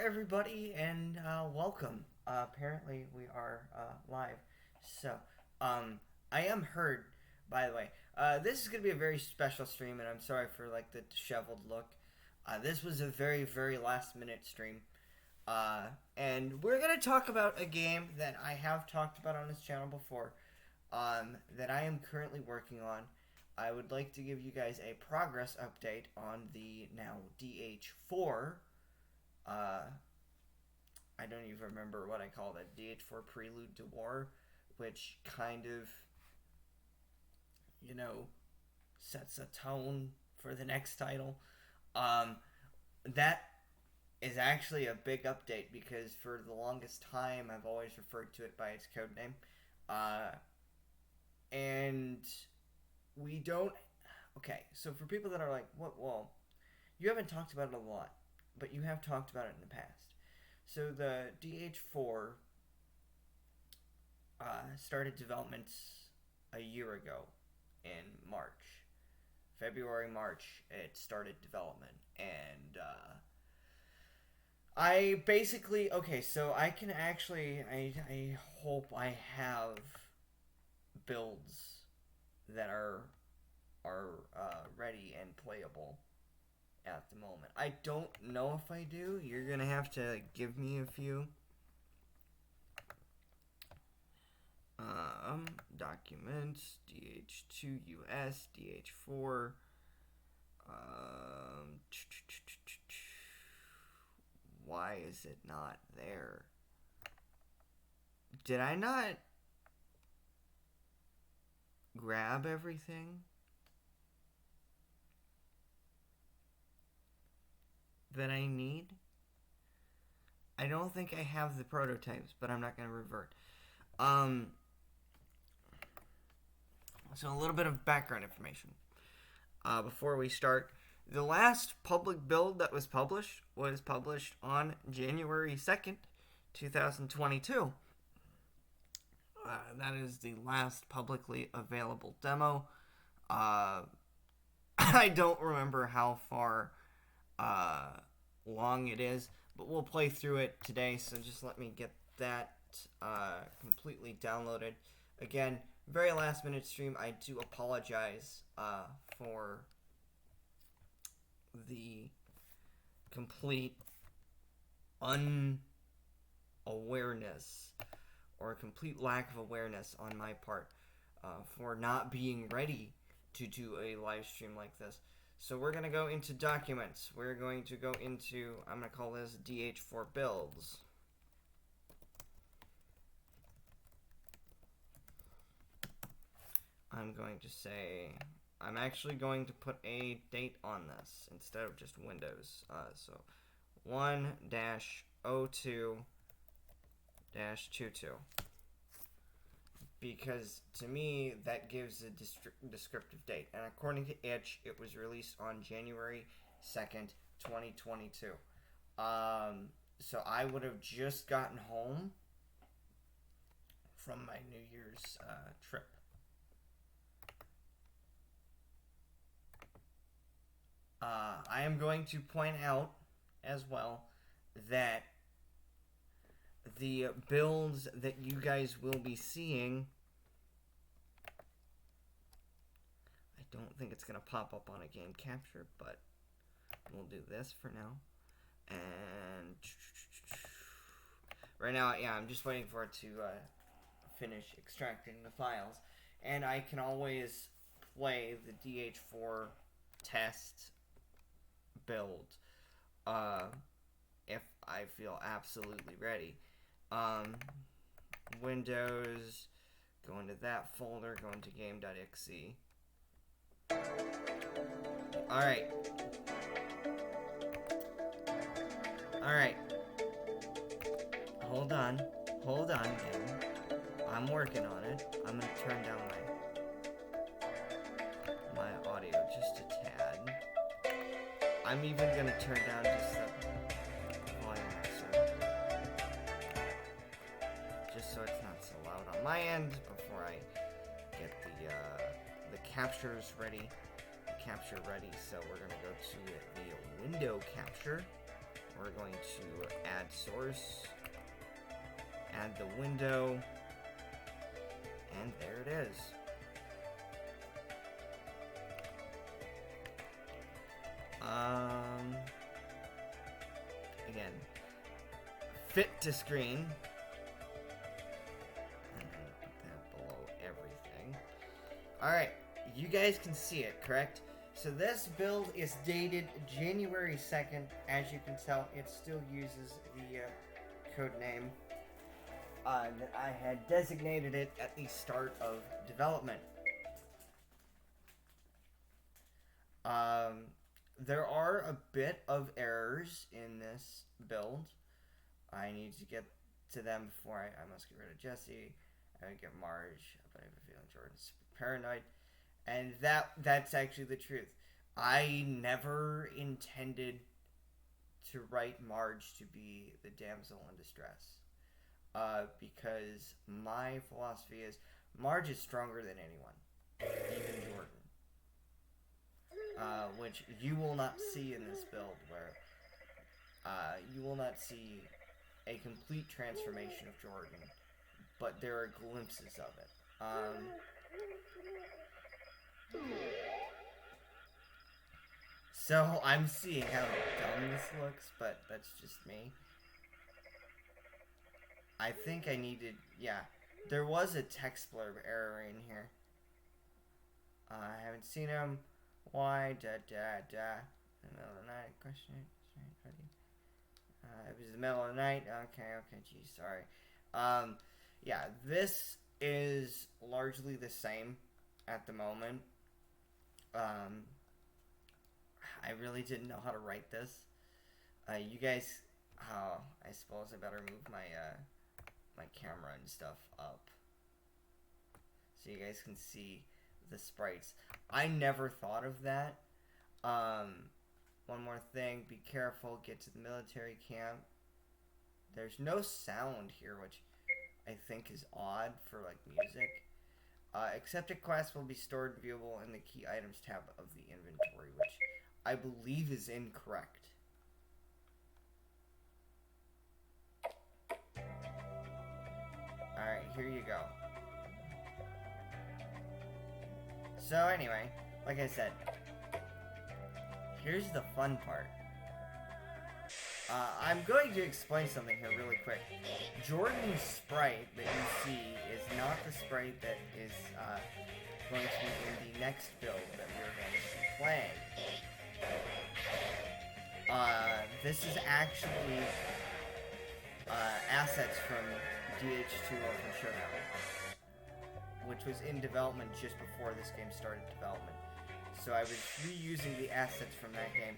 everybody, and welcome. Apparently, we are live. So, I am heard, by the way. This is going to be a very special stream, and I'm sorry for the disheveled look. This was a very, very last minute stream. And we're going to talk about a game that I have talked about on this channel before, that I am currently working on. I would like to give you guys a progress update on the now DH4. I don't even remember what I called it. DH4 Prelude to War, which kind of, sets a tone for the next title. That is actually a big update because for the longest time I've always referred to it by its code name. And we don't. Okay, so for people that are like, what? Well, you haven't talked about it a lot, but you have talked about it in the past. So the DH4 started development a year ago in March. February, March, it started development. And I basically, okay, so I can actually, I hope I have builds that are ready and playable at the moment. I don't know if I do. You're gonna have to give me a few. Documents, DH2US, DH4. Why is it not there? Did I not grab everything that I need? I don't think I have the prototypes, but I'm not going to revert. So a little bit of background information. Before we start, the last public build that was published on January 2nd, 2022. That is the last publicly available demo. I don't remember how far long it is, but we'll play through it today, so just let me get that completely downloaded. Again, very last minute stream. I do apologize for the complete unawareness or a complete lack of awareness on my part for not being ready to do a live stream like this. So we're going to go into documents. We're going to go into, I'm going to call this DH4 builds. I'm going to say, I'm actually going to put a date on this instead of just Windows. So 1-02-22. Because to me, that gives a descriptive date. And according to Itch, it was released on January 2nd, 2022. So I would have just gotten home from my New Year's trip. I am going to point out as well that the builds that you guys will be seeing, I don't think it's going to pop up on a game capture, but we'll do this for now. And right now, yeah, I'm just waiting for it to finish extracting the files. And I can always play the DH4 test build if I feel absolutely ready. Windows, go into that folder, go into game.exe. Alright. Alright. Hold on, game. I'm working on it. I'm gonna turn down my audio just a tad. I'm even gonna turn down just the volume mixer, just so it's not so loud on my end before I get the captures ready. So we're gonna go to the window capture. we're going to add source, add the window, and there it is. Again, fit to screen. And put that below everything. Alright, you guys can see it, correct? So this build is dated January 2nd. As you can tell, it still uses the code name that I had designated it at the start of development. There are a bit of errors in this build. I need to get to them before I must get rid of Jesse. I would get Marge, but I have a feeling Jordan's paranoid. And that's actually the truth. I never intended to write Marge to be the damsel in distress. Because my philosophy is Marge is stronger than anyone, even Jordan. Which you will not see in this build, where you will not see a complete transformation of Jordan, but there are glimpses of it. So I'm seeing how dumb this looks, but that's just me. I think I needed, yeah, there was a text blurb error in here. I haven't seen him. Why? In the middle of the night. Question. It was the middle of the night. Okay. Geez, sorry. Yeah, this is largely the same at the moment. I really didn't know how to write this. You guys, I suppose I better move my my camera and stuff up so you guys can see the sprites. I never thought of that. One more thing, be careful, get to the military camp. There's no sound here, which I think is odd for like music. Accepted quests will be stored and viewable in the key items tab of the inventory, which I believe is incorrect. Alright, here you go. So anyway, like I said, here's the fun part. I'm going to explain something here really quick. Jordan's sprite that you see is not the sprite that is going to be in the next build that we're going to be playing. This is actually assets from DH2 Ultra Showdown, which was in development just before this game started development. So I was reusing the assets from that game.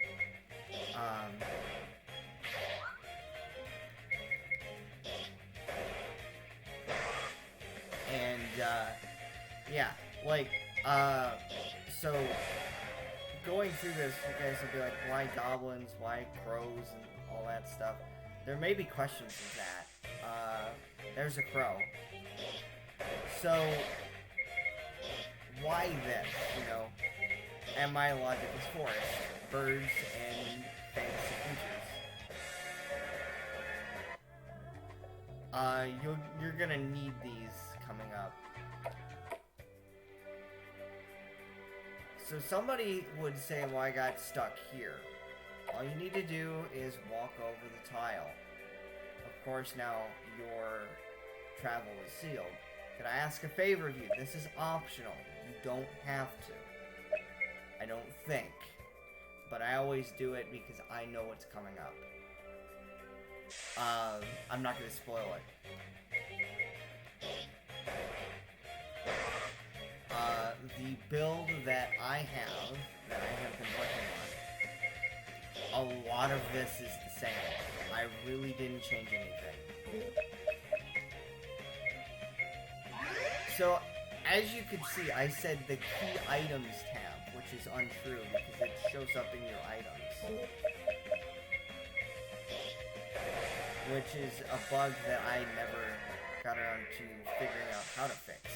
Yeah, like, so going through this, you guys will be like, why goblins, why crows, and all that stuff. There may be questions in that. There's a crow. So, why this, you know? And my logic is forest, birds, and fantasy creatures. You're gonna need these coming up. So somebody would say, well, I got stuck here. All you need to do is walk over the tile. Of course, now your travel is sealed. Can I ask a favor of you? This is optional. You don't have to. I don't think. But I always do it because I know what's coming up. I'm not going to spoil it. The build that I have been working on, a lot of this is the same. I really didn't change anything. So, as you can see, I said the key items tab, which is untrue because it shows up in your items. Which is a bug that I never got around to figuring out how to fix.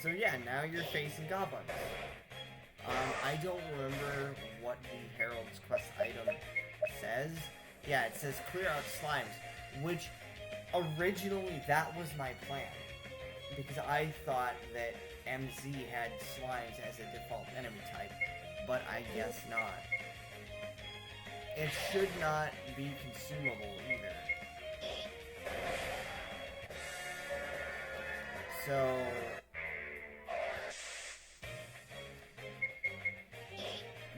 So yeah, now you're facing goblins. I don't remember what the Herald's Quest item says. Yeah, it says clear out slimes, which originally that was my plan. Because I thought that MZ had slimes as a default enemy type, but I guess not. It should not be consumable either. So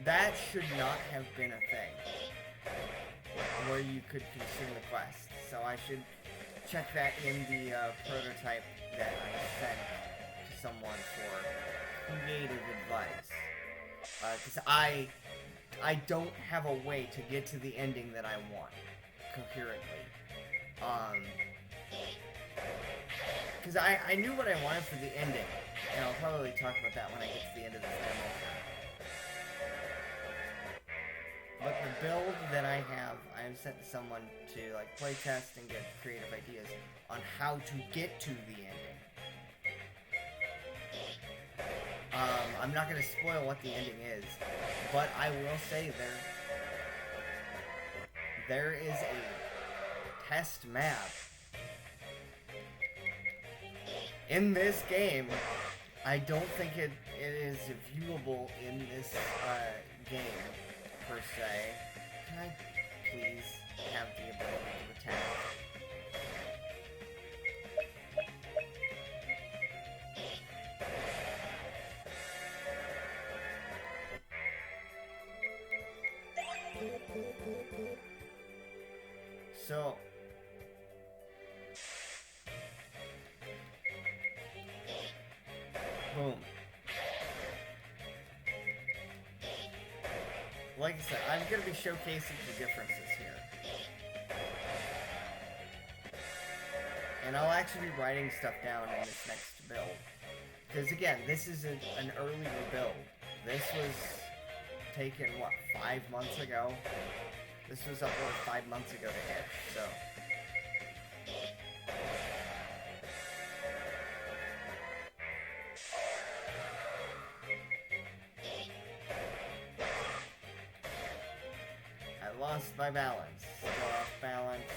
that should not have been a thing where you could consume the quest. So I should check that in the prototype that I sent to someone for creative advice. Because I don't have a way to get to the ending that I want coherently. Because I knew what I wanted for the ending, and I'll probably talk about that when I get to the end of this demo. But the build that I have sent to someone to like playtest and get creative ideas on how to get to the ending. I'm not going to spoil what the ending is, but I will say there is a test map in this game. I don't think it is viewable in this game per se. Can I please have the ability to attack? So boom. Like I said, I'm going to be showcasing the differences here. And I'll actually be writing stuff down in this next build. Because again, this is an earlier build. This was taken, what, 5 months ago? This was uploaded 5 months ago to Edge, so... I lost my balance. Still off balance.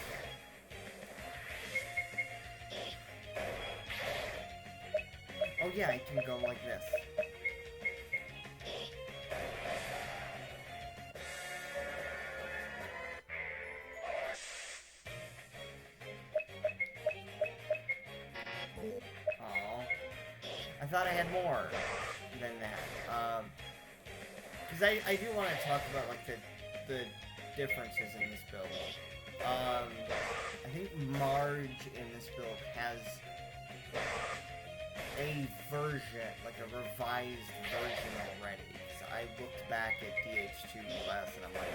Oh yeah, I can go like this. Oh, I thought I had more than that. Because I do want to talk about like the differences in this build. I think Marge in this build has a version, like a revised version already. So I looked back at DH2 US and I'm like,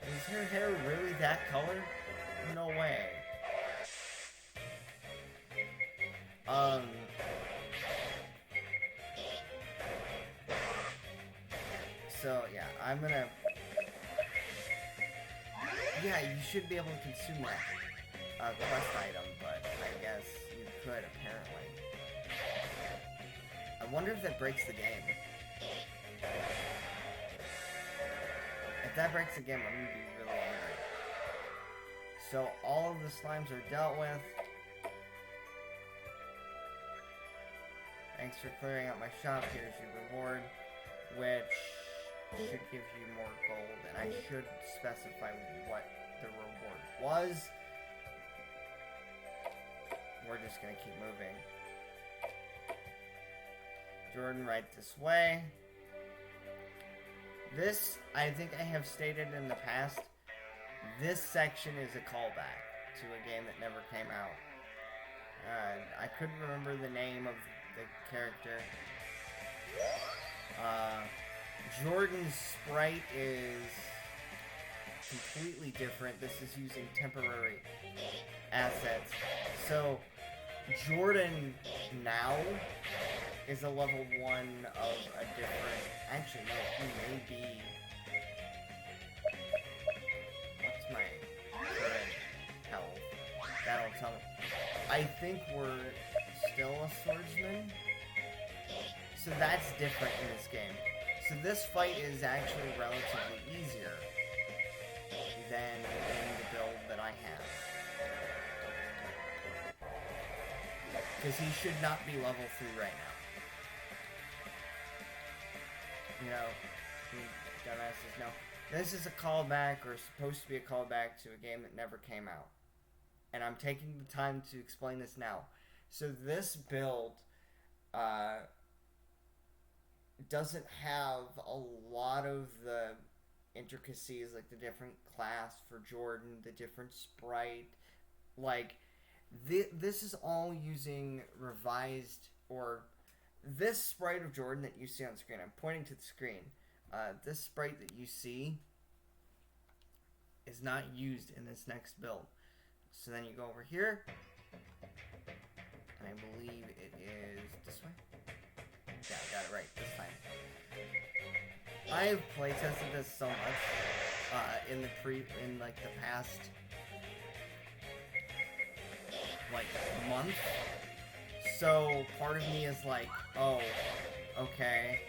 is her hair really that color? No way. So yeah, I'm gonna... Yeah, you should be able to consume that quest item, but I guess you could, apparently. I wonder if that breaks the game. If that breaks the game, I'm gonna be really angry. So all of the slimes are dealt with. Thanks for clearing out my shop. Here's your reward, which should give you more gold, and I should specify what the reward was. We're just gonna keep moving. Jordan, right this way. This, I think I have stated in the past, this section is a callback to a game that never came out. I couldn't remember the name of the character. Jordan's sprite is completely different. This is using temporary assets. So, Jordan now is a level 1 of a different... Actually, no, he may be... What's my current health? That'll tell me. I think we're still a swordsman. So that's different in this game. So this fight is actually relatively easier than I have. Because he should not be level 3 right now. You know, dumbasses, no. This is a callback, or supposed to be a callback, to a game that never came out. And I'm taking the time to explain this now. So this build doesn't have a lot of the intricacies, like the different class for Jordan, the different sprite. Like, this is all using revised, or this sprite of Jordan that you see on screen. I'm pointing to the screen. This sprite that you see is not used in this next build. So then you go over here, and I believe it is this way. Yeah, I got it right this time. I have playtested this so much in the past month. So part of me is like, oh, okay.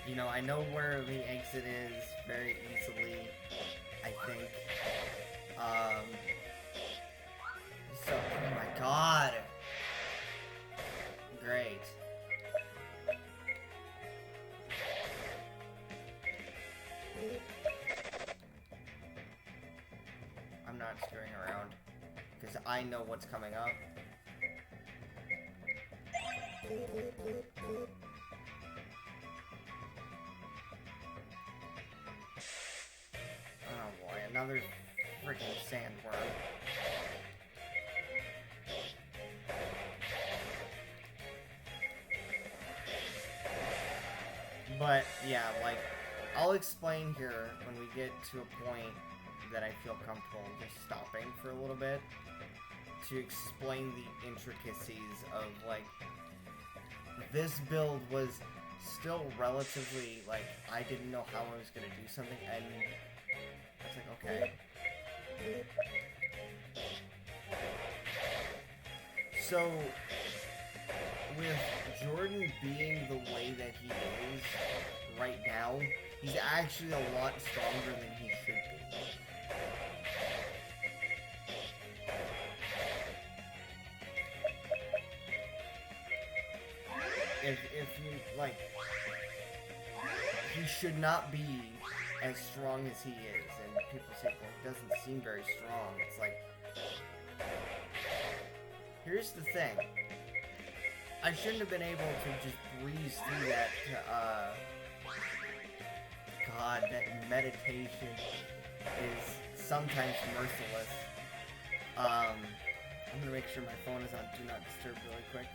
You know, I know where the exit is very easily, I think. So, oh my god. Great. I'm not screwing around, because I know what's coming up. Oh boy, another freaking sandworm. But, yeah, like, I'll explain here when we get to a point that I feel comfortable just stopping for a little bit to explain the intricacies of, like, this build was still relatively, like, I didn't know how I was going to do something, and I was like, okay. So, with Jordan being the way that he is right now, he's actually a lot stronger than he should be. If you, like, he should not be as strong as he is, and people say, well, he doesn't seem very strong. It's like, here's the thing. I shouldn't have been able to just breeze through that, God, that meditation is sometimes merciless. I'm gonna make sure my phone is on Do Not Disturb really quick.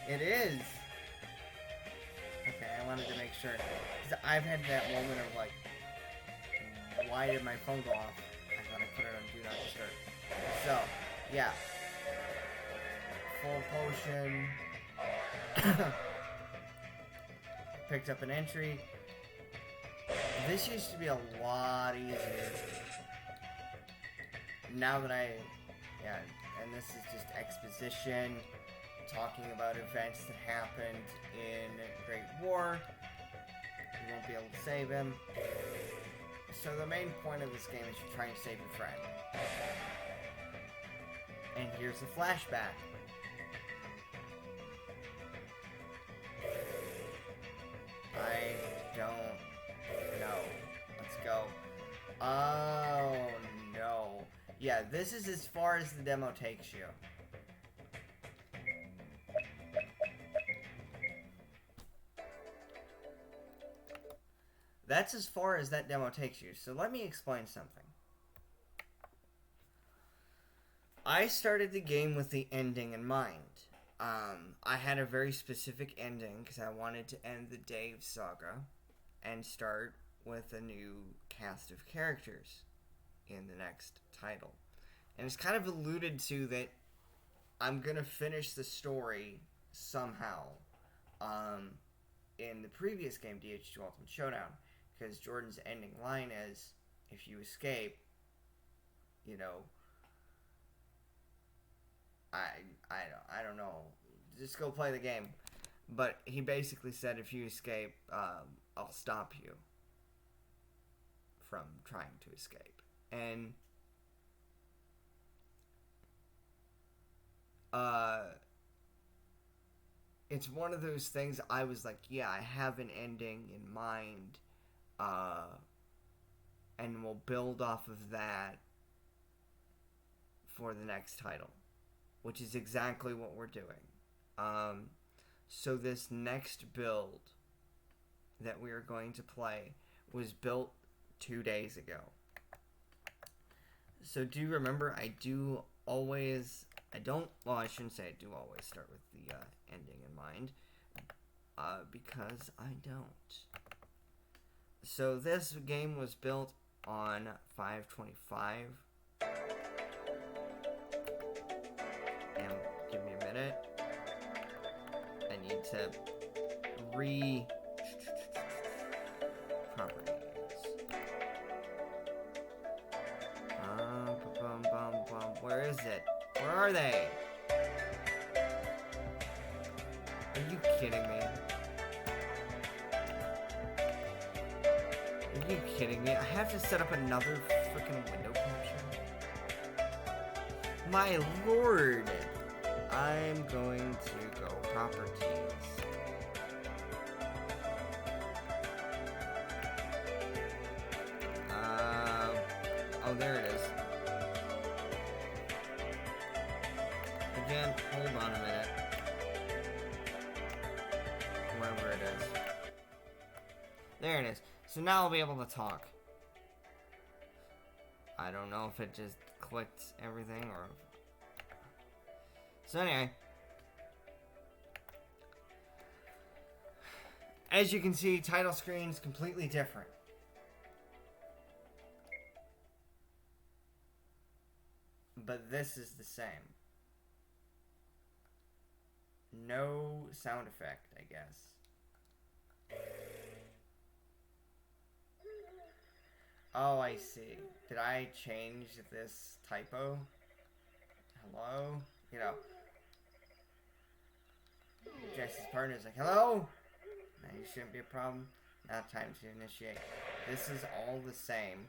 It is! Okay, I wanted to make sure. Because I've had that moment of like, why did my phone go off? I thought I put it on Do Not Disturb. So, yeah. Full potion. Picked up an entry. This used to be a lot easier. Now that yeah, and this is just exposition, talking about events that happened in Great War. You won't be able to save him. So the main point of this game is you're trying to save your friend. And here's a flashback. I don't know. Let's go. Oh, no. Yeah, this is as far as the demo takes you. That's as far as that demo takes you. So let me explain something. I started the game with the ending in mind. I had a very specific ending because I wanted to end the Dave saga and start with a new cast of characters in the next title. And it's kind of alluded to that I'm going to finish the story somehow in the previous game, DH2 Ultimate Showdown, because Jordan's ending line is, if you escape, you know, I don't know. Just go play the game. But he basically said, if you escape, I'll stop you from trying to escape. And it's one of those things I was like, yeah, I have an ending in mind, and we'll build off of that for the next title, which is exactly what we're doing. So this next build that we are going to play was built 2 days ago. So do remember, I shouldn't say I do always start with the ending in mind, because I don't. So this game was built on 5/25, and give me a minute. I need to properties. Where is it? Where are they? Are you kidding me? Are you kidding me? I have to set up another freaking window capture? My lord! I'm going to go properties. Oh, there it is. Again, hold on a minute. Wherever it is. There it is. So now I'll be able to talk. I don't know if it just clicked everything or... So anyway. As you can see, title screen is completely different. But this is the same. No sound effect, I guess. Oh, I see. Did I change this typo? Hello? You know. Jesse's partner's like, hello? No, you shouldn't be a problem. Now time to initiate. This is all the same,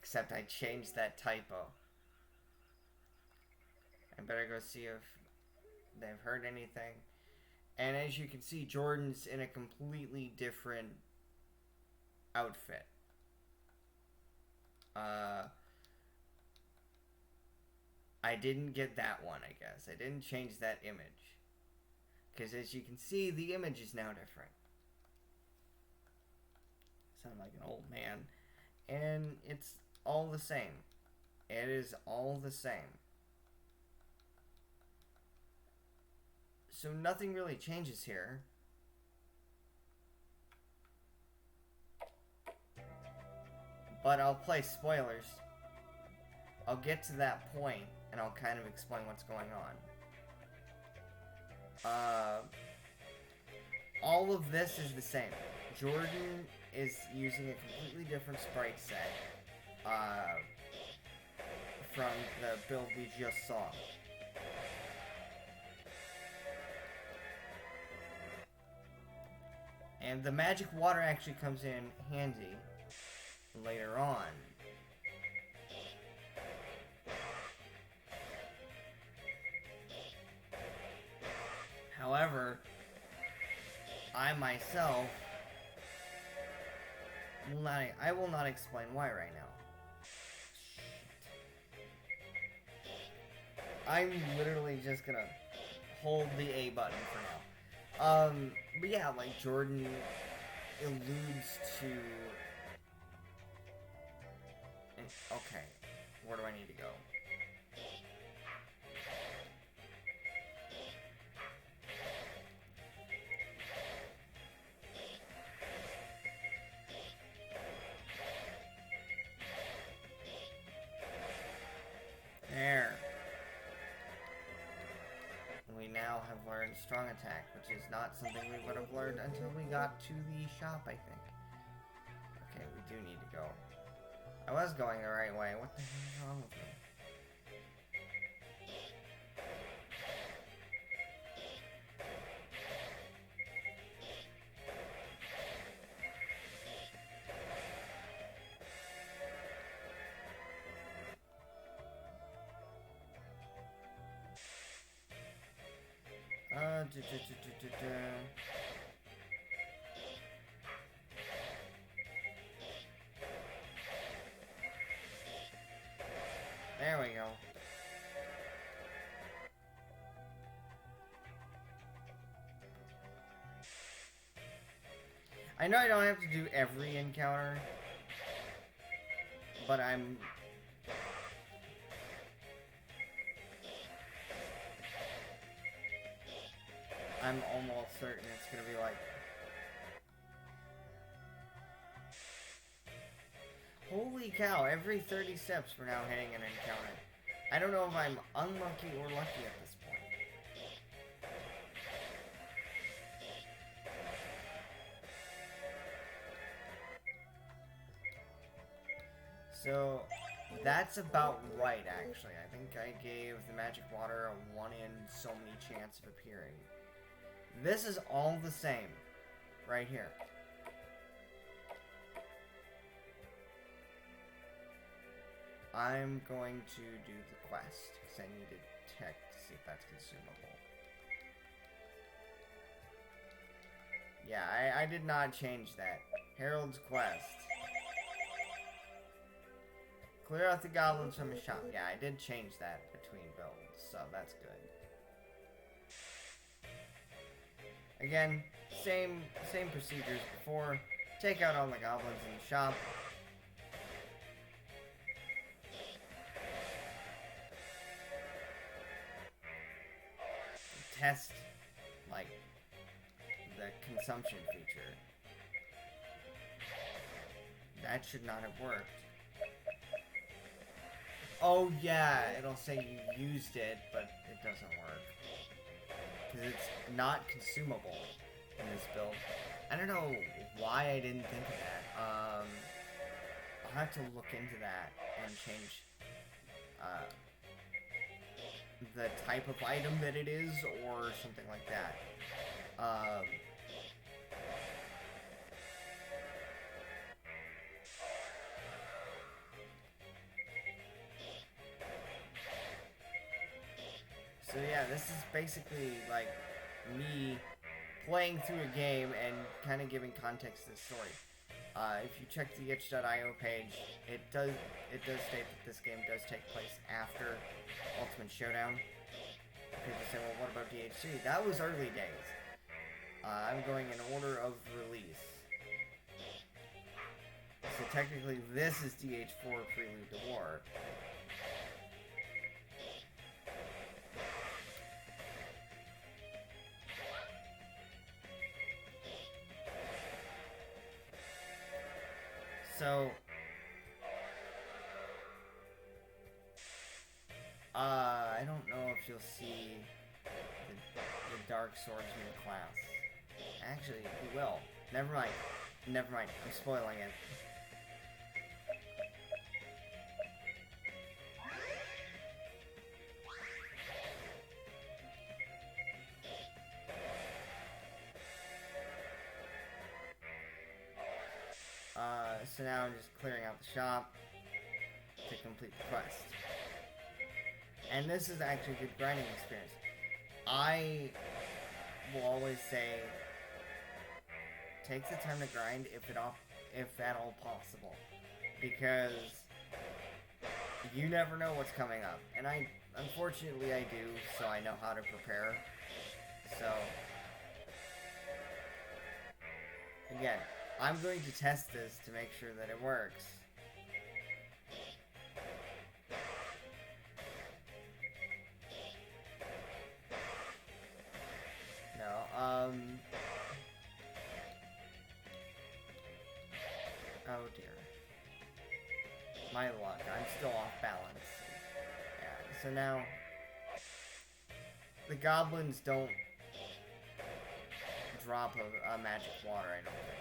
except I changed that typo. I better go see if they've heard anything. And as you can see, Jordan's in a completely different outfit. I didn't get that one, I guess. I didn't change that image. Because as you can see, the image is now different. I sound like an old man. And it's all the same. It is all the same. So nothing really changes here. But I'll play spoilers. I'll get to that point and I'll kind of explain what's going on. All of this is the same. Jordan is using a completely different sprite set from the build we just saw. And the magic water actually comes in handy later on. However, I myself will not explain why right now. I'm literally just gonna hold the A button for now. But yeah, like Jordan alludes to... Okay, where do I need to go? There. We now have learned strong attack, which is not something we would have learned until we got to the shop, I think. Okay, we do need to go. I was going the right way. What the hell is wrong with me? There we go. I know I don't have to do every encounter, but I'm almost certain it's gonna be like, holy cow, every 30 steps we're now hitting an encounter. I don't know if I'm unlucky or lucky at this point. So, that's about right, actually. I think I gave the magic water a 1 in so many chance of appearing. This is all the same, right here. I'm going to do the quest, because I need to check to see if that's consumable. Yeah, I did not change that. Harold's Quest. Clear out the goblins from his shop. Yeah, I did change that between builds, so that's good. Again, same procedures before. Take out all the goblins in the shop. Test, like, the consumption feature. That should not have worked. Oh yeah, it'll say you used it, but it doesn't work. Because it's not consumable in this build. I don't know why I didn't think of that. I'll have to look into that and change the type of item that it is, or something like that. So yeah, this is basically like me playing through a game and kind of giving context to the story. If you check the itch.io page, it does state that this game does take place after Ultimate Showdown. People say, well, what about DH3? That was early days. I'm going in order of release. So technically, this is DH4 Prelude to War. So, I don't know if you'll see the Dark Swordsman class. Actually, you will. Never mind. Never mind. I'm spoiling it. So now I'm just clearing out the shop to complete the quest. And this is actually a good grinding experience. I will always say, take the time to grind if at all possible. Because you never know what's coming up. And unfortunately I do, so I know how to prepare. So, again, I'm going to test this to make sure that it works. No, oh dear. My luck, I'm still off balance. Yeah, so now, the goblins don't drop a magic water, I don't think.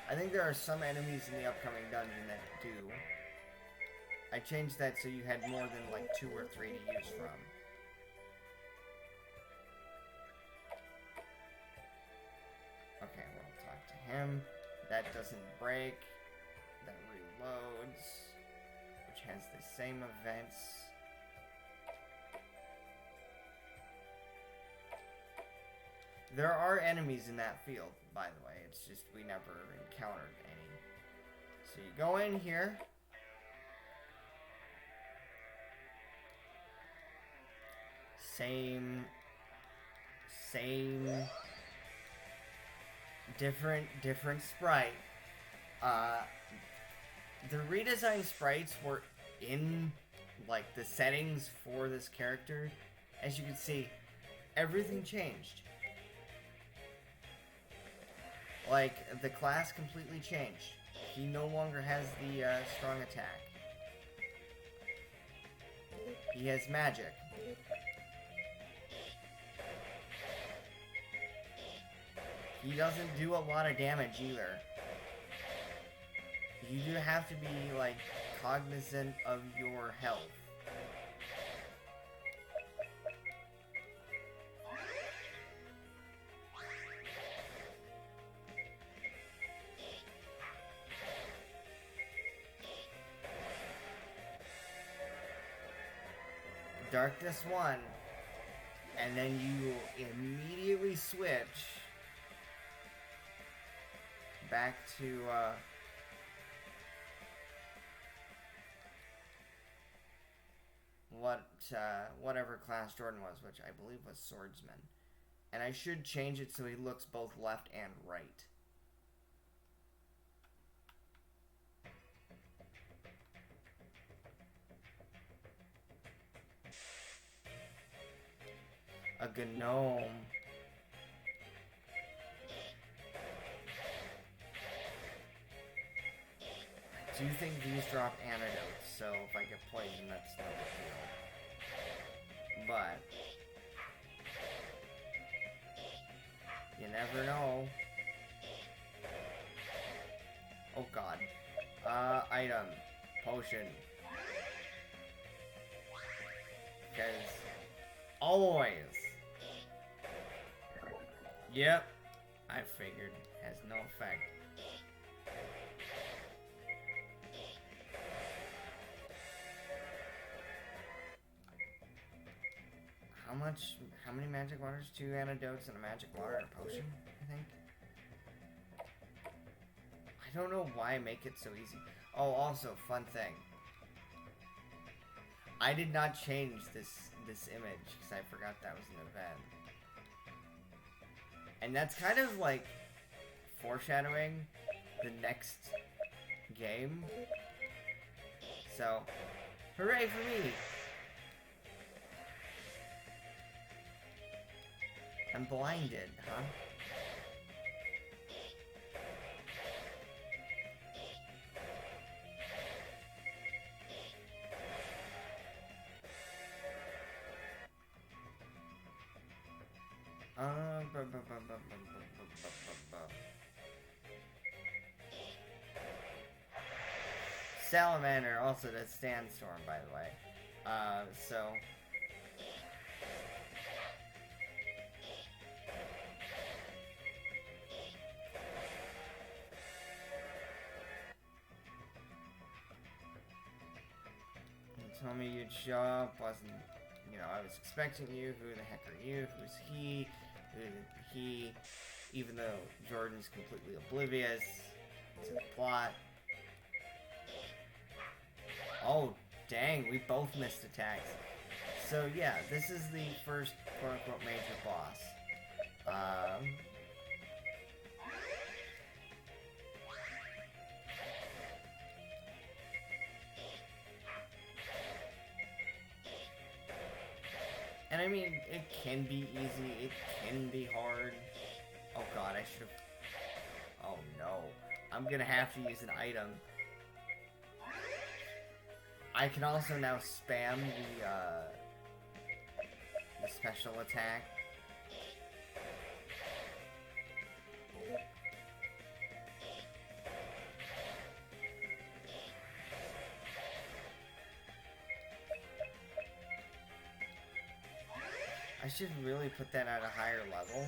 I think there are some enemies in the upcoming dungeon that do. I changed that so you had more than like 2 or 3 to use from. Okay, we'll talk to him. That doesn't break. That reloads. Which has the same events. There are enemies in that field, by the way. It's just we never encountered any. So you go in here. Same. Different sprite. The redesigned sprites were in, like, the settings for this character. As you can see, everything changed. Like, the class completely changed. He no longer has the strong attack. He has magic. He doesn't do a lot of damage either. You do have to be, like, cognizant of your health. Darkness 1, and then you immediately switch back to whatever class Jordan was, which I believe was Swordsman. And I should change it so he looks both left and right. A gnome. I do think these drop antidotes, so if I get poisoned, that's no big deal. But you never know. Oh god. Item. Potion. Because always. Yep. I figured. Has no effect. How many magic waters? 2 antidotes and a magic water and a potion, I think. I don't know why I make it so easy. Oh, also, fun thing. I did not change this image because I forgot that was an event. And that's kind of like foreshadowing the next game. So, hooray for me! I'm blinded, huh? Salamander also does Sandstorm, by the way. So... Tell me you'd show up, wasn't, you know, I was expecting you, who the heck are you, who's he, even though Jordan's completely oblivious to the plot. Oh, dang, we both missed attacks. So yeah, this is the first quote-unquote major boss. And I mean, it can be easy, it can be hard. Oh god, I should've... Oh no. I'm gonna have to use an item. I can also now spam the special attack. I should really put that at a higher level.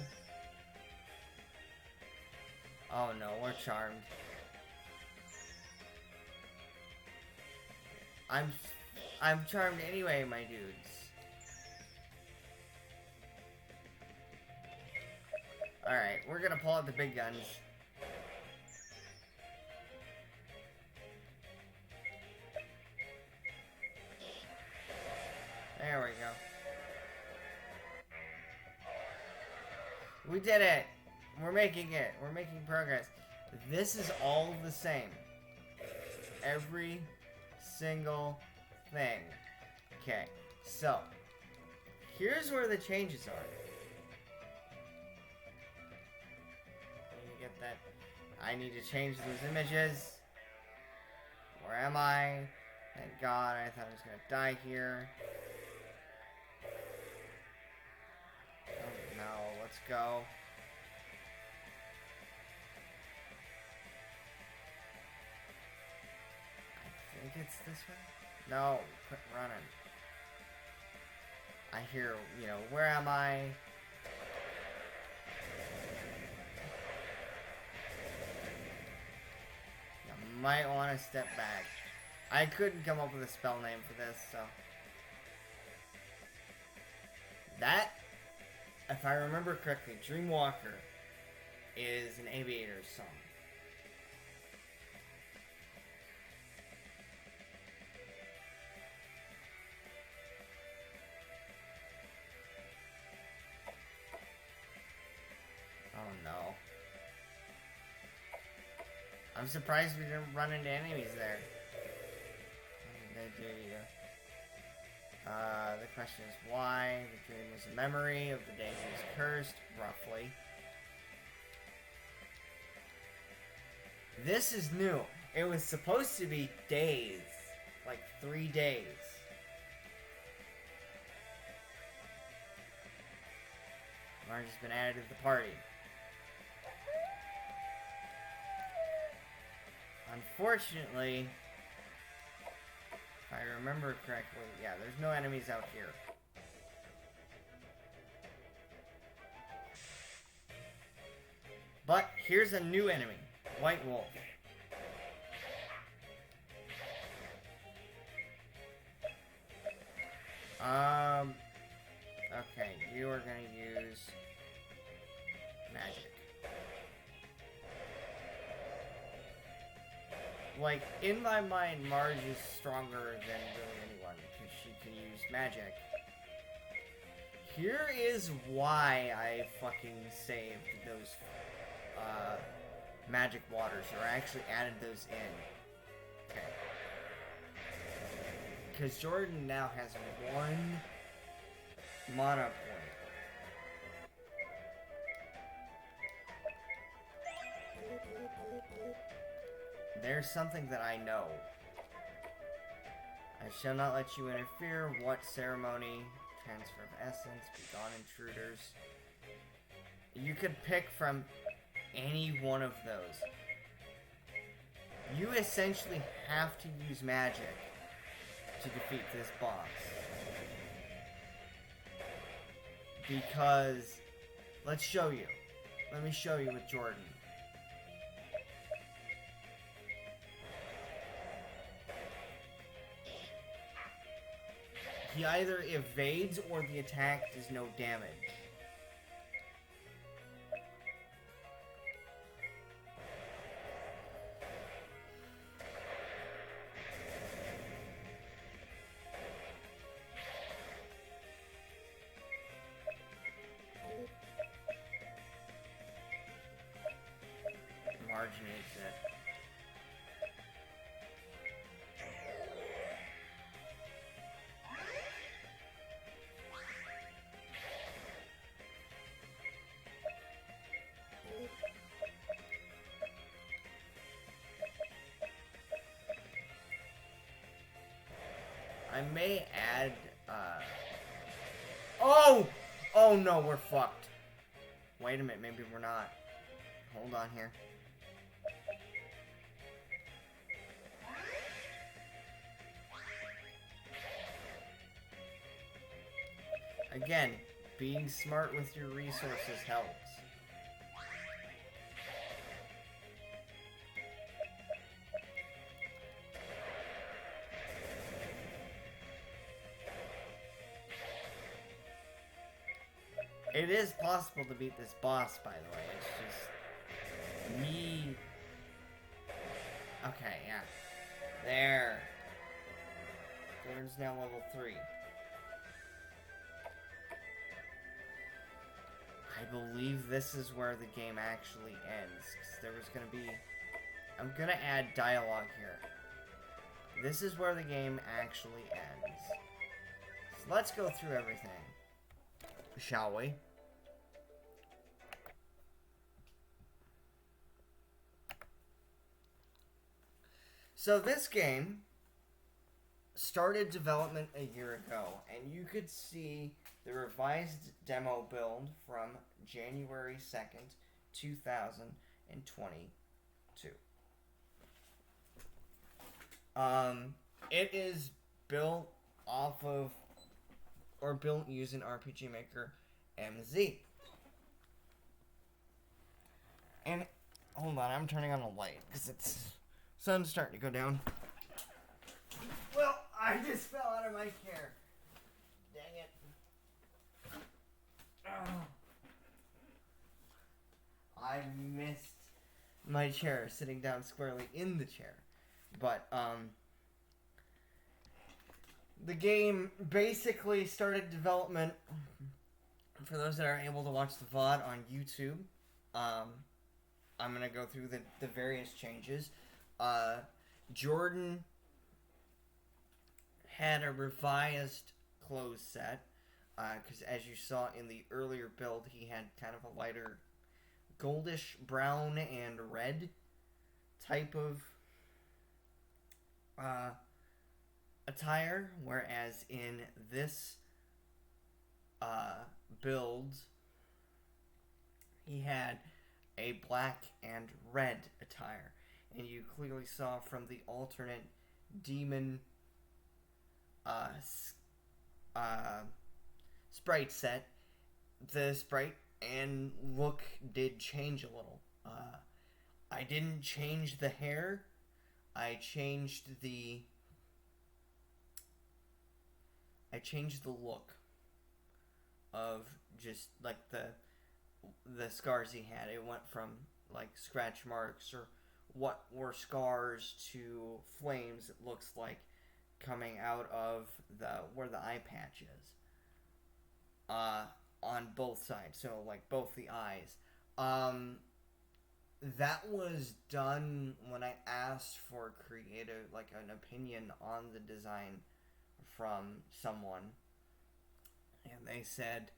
Oh no, we're charmed. I'm charmed anyway, my dudes. Alright, we're gonna pull out the big guns. There we go. We did it! We're making it. We're making progress. This is all the same. Every single thing. Okay, so here's where the changes are. I need to get that. I need to change those images. Where am I? Thank God, I thought I was gonna die here. Oh no, let's go. I think it's this way? No, quit running. I hear, you know, where am I? You might want to step back. I couldn't come up with a spell name for this, so. That, if I remember correctly, Dreamwalker is an Aviator song. Oh no. I'm surprised we didn't run into enemies there. What did they do to you? The question is why? The dream was a memory of the day he was cursed, roughly. This is new. It was supposed to be days. Like 3 days. Marge has been added to the party. Unfortunately, if I remember correctly, yeah, there's no enemies out here. But here's a new enemy, White Wolf. Okay, you are gonna use magic. Like, in my mind, Marge is stronger than really anyone, because she can use magic. Here is why I fucking saved those, magic waters, or I actually added those in. Okay. Because Jordan now has 1 mana point. There's something that I know. I shall not let you interfere. What ceremony? Transfer of essence. Begone intruders. You could pick from any one of those. You essentially have to use magic to defeat this boss. Because, let's show you. Let me show you with Jordan. He either evades or the attack does no damage. Marge needs it. I may add, Oh! Oh no, we're fucked. Wait a minute, maybe we're not. Hold on here. Again, being smart with your resources helps. It is possible to beat this boss, by the way. It's just me. Okay, yeah. There. Gordon's now level 3. I believe this is where the game actually ends. Because there was going to be... I'm going to add dialogue here. This is where the game actually ends. So let's go through everything. Shall we? So this game started development a year ago, and you could see the revised demo build from January 2nd, 2022. It is built off of, or built using RPG Maker MZ. And, hold on, I'm turning on the light, because it's, sun's starting to go down. Well, I just fell out of my chair. Dang it. Oh. I missed my chair, sitting down squarely in the chair. But, the game basically started development, for those that are able to watch the VOD on YouTube. I'm going to go through the various changes. Jordan had a revised clothes set, because as you saw in the earlier build, he had kind of a lighter goldish brown and red type of attire, whereas in this build, he had a black and red attire. And you clearly saw from the alternate demon sprite set, the sprite and look did change a little. I didn't change the hair. I changed the look of just like the scars he had. It went from like scratch marks or what were scars to flames, it looks like, coming out of where the eye patch is. On both sides, so like both the eyes. That was done when I asked for creative, like an opinion on the design from someone, and they said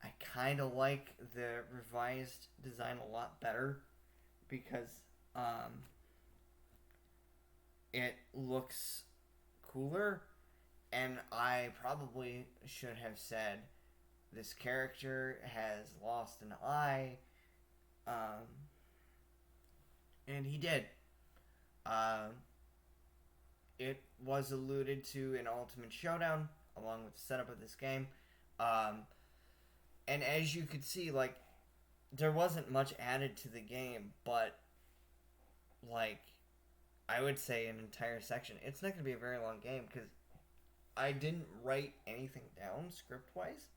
I kind of like the revised design a lot better because it looks cooler, and I probably should have said this character has lost an eye, and he did. It was alluded to in Ultimate Showdown, along with the setup of this game. And as you could see, like, there wasn't much added to the game, but, like, I would say an entire section. It's not going to be a very long game, because I didn't write anything down script-wise.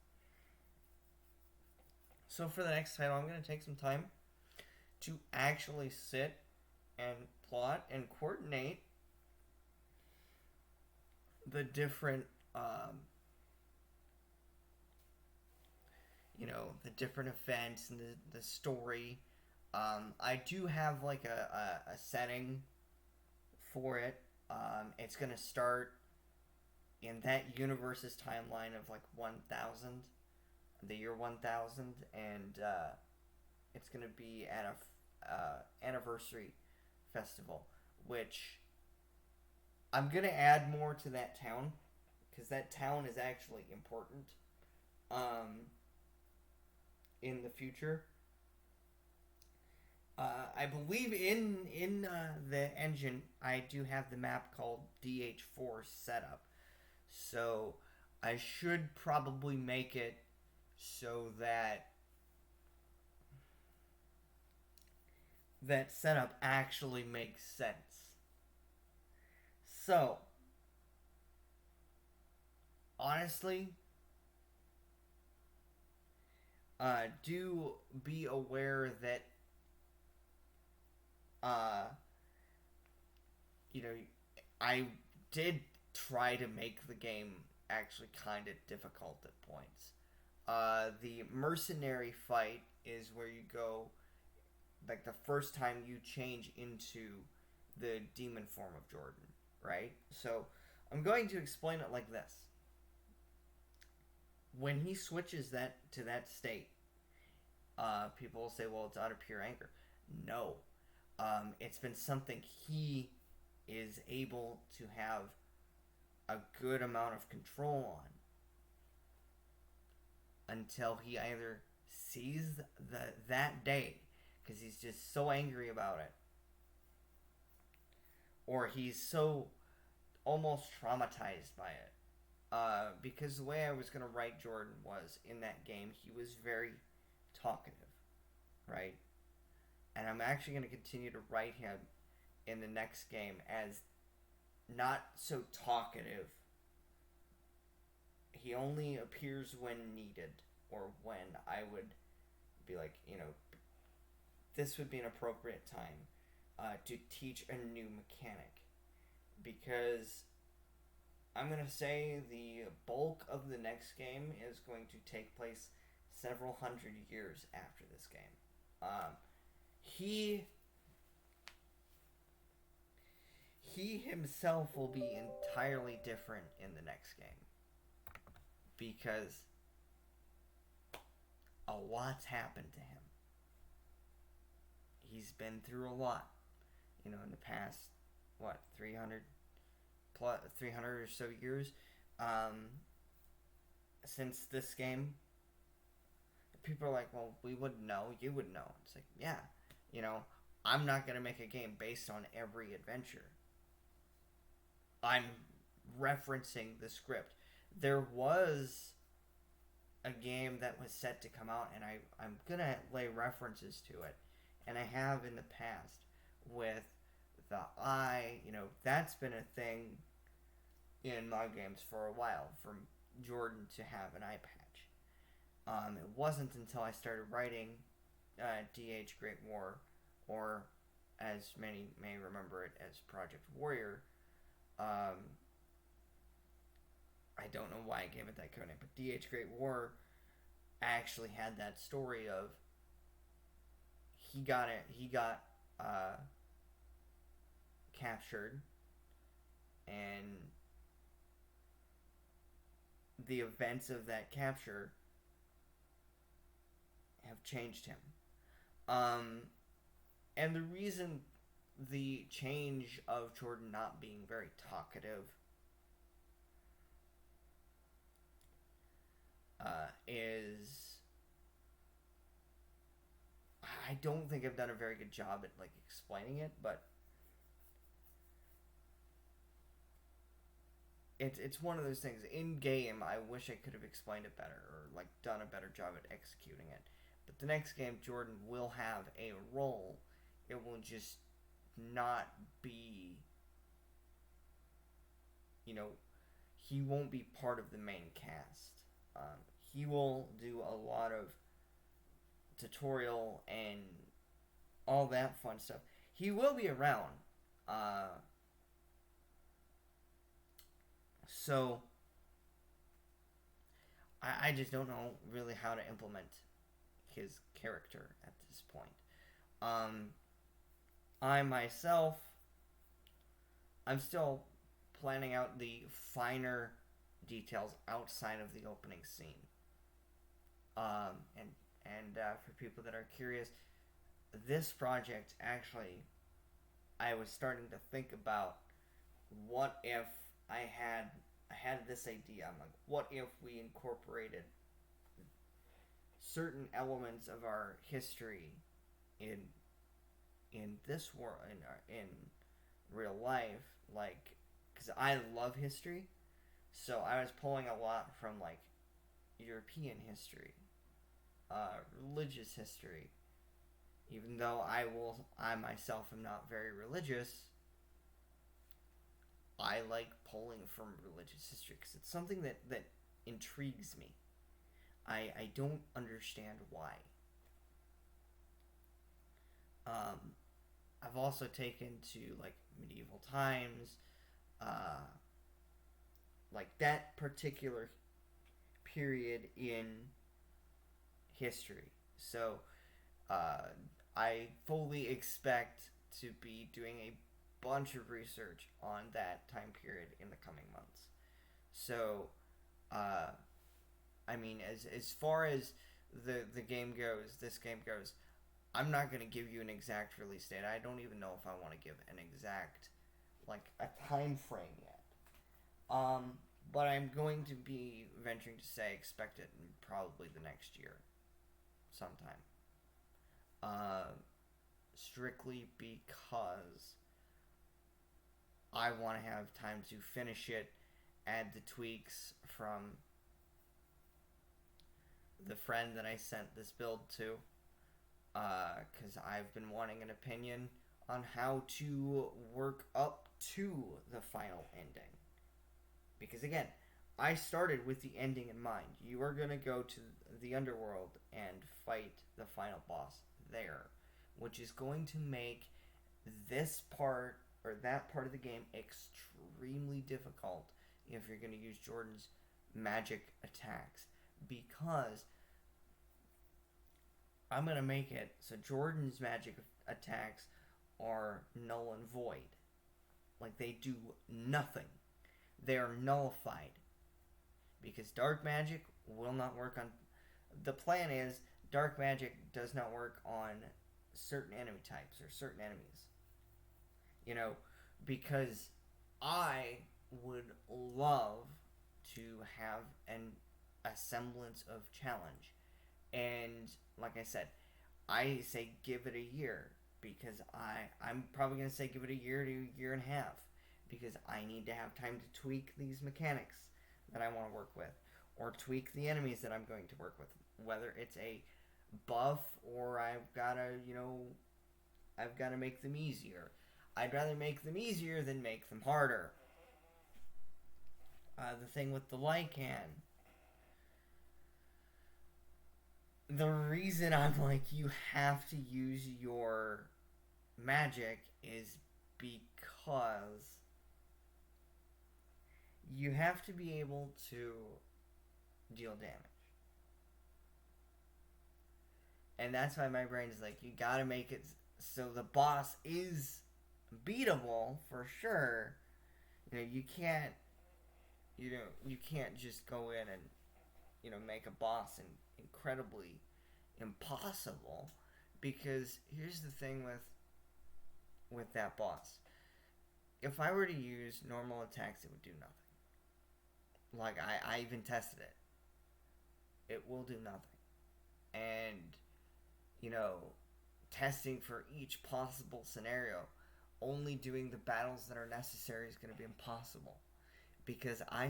So for the next title, I'm going to take some time to actually sit and plot and coordinate the different, the different events and the story. I do have like a setting for it. It's going to start in that universe's timeline of like 1000, the year 1000, and it's going to be at a anniversary festival, which I'm going to add more to that town, because that town is actually important in the future. I believe in the engine, I do have the map called DH4 setup. So I should probably make it so that that setup actually makes sense. So, honestly, do be aware that uh, you know, I did try to make the game actually kind of difficult at points. The mercenary fight is where you go, like the first time you change into the demon form of Jordan, right? So I'm going to explain it like this. When he switches that to that state, people will say, well, it's out of pure anger. No. It's been something he is able to have a good amount of control on until he either sees that day because he's just so angry about it, or he's so almost traumatized by it. Because the way I was going to write Jordan was in that game, he was very talkative, right? And I'm actually going to continue to write him in the next game as not so talkative. He only appears when needed, or when I would be like, this would be an appropriate time to teach a new mechanic. Because I'm going to say the bulk of the next game is going to take place several hundred years after this game. He himself will be entirely different in the next game because a lot's happened to him. He's been through a lot, in the past 300 or so years since this game. People are like, well, we wouldn't know, you would know. It's like, yeah, I'm not going to make a game based on every adventure. I'm referencing the script. There was a game that was set to come out, and I'm going to lay references to it, and I have in the past with the eye. That's been a thing in my games for a while, for Jordan to have an eye patch. It wasn't until I started writing DH Great War, or as many may remember it as Project Warrior. I don't know why I gave it that code name, but DH Great War actually had that story of he got captured, and the events of that capture have changed him. And the reason the change of Jordan not being very talkative is, I don't think I've done a very good job at explaining it, but it's one of those things. In game, I wish I could have explained it better, or done a better job at executing it. But the next game, Jordan will have a role. It will just not be, he won't be part of the main cast. He will do a lot of tutorial and all that fun stuff. He will be around. So I just don't know really how to implement his character at this point. I myself, I'm still planning out the finer details outside of the opening scene. And for people that are curious, this project actually, I was starting to think about, what if I had this idea. I'm like, what if we incorporated certain elements of our history in this world, in real life, because I love history, so I was pulling a lot from European history, religious history. Even though I myself am not very religious, I like pulling from religious history because it's something that intrigues me. I don't understand why. Um, I've also taken to like medieval times, uh, like that particular period in history. So uh, I fully expect to be doing a bunch of research on that time period in the coming months. So, uh, I mean, as far as the game goes, this game goes, I'm not gonna give you an exact release date. I don't even know if I want to give an exact like a time frame yet. But I'm going to be venturing to say expect it in probably the next year, sometime. Uh, Strictly because I want to have time to finish it, add the tweaks from the friend that I sent this build to, because I've been wanting an opinion on how to work up to the final ending. Because again, I started with the ending in mind. You are going to go to the underworld and fight the final boss there, which is going to make this part or that part of the game extremely difficult if you're going to use Jordan's magic attacks, because I'm going to make it so Jordan's magic attacks are null and void. Like they do nothing. They are nullified because dark magic will not work on. The plan is dark magic does not work on certain enemy types or certain enemies. You know, because I would love to have a semblance of challenge. And like I said, I say give it a year because I'm probably gonna say give it a year to a year and a half because I need to have time to tweak these mechanics that I want to work with or tweak the enemies that I'm going to work with, whether it's a buff or I've got to make them easier. I'd rather make them easier than make them harder. The thing with the Lycan, the reason I'm like, you have to use your magic is because you have to be able to deal damage. And that's why my brain is like, you gotta make it so the boss is beatable for sure. You can't just go in and make a boss incredibly impossible, because here's the thing with that boss. If I were to use normal attacks, it would do nothing. Like I even tested it. It will do nothing. And you know, testing for each possible scenario, only doing the battles that are necessary is going to be impossible. Because I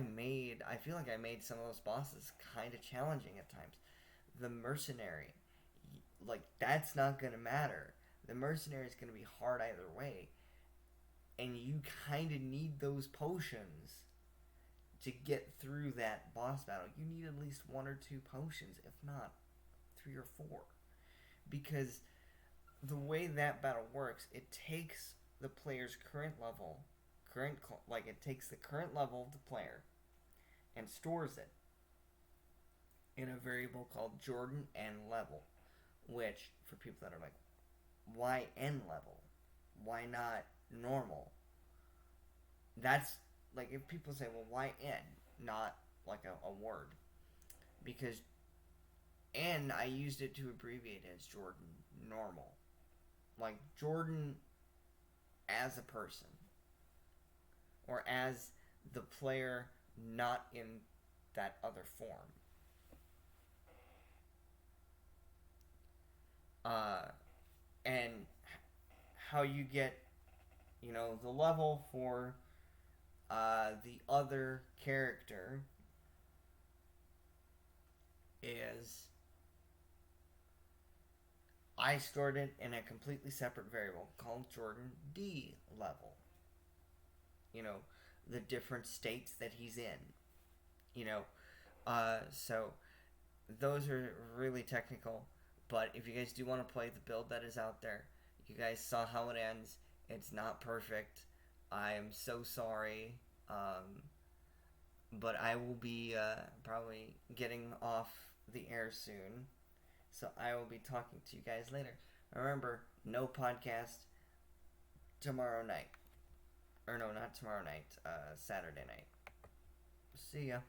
feel like I made some of those bosses kind of challenging at times. The mercenary, like, that's not going to matter. The mercenary is going to be hard either way. And you kind of need those potions to get through that boss battle. You need at least one or two potions, if not three or four. Because the way that battle works, it takes the player's it takes the current level of the player and stores it in a variable called Jordan N level, which for people that are like, why N level? Why not normal? That's like, if people say, well, why N, not like a word? Because N, I used it to abbreviate as Jordan normal. Like Jordan as a person. Or as the player not in that other form. And how you get, the level for the other character is I stored it in a completely separate variable called Jordan D level. You know, the different states that he's in. So those are really technical. But if you guys do want to play the build that is out there, you guys saw how it ends. It's not perfect. I am so sorry. But I will be probably getting off the air soon. So I will be talking to you guys later. Remember, no podcast tomorrow night. Or no, not tomorrow night. Saturday night. See ya.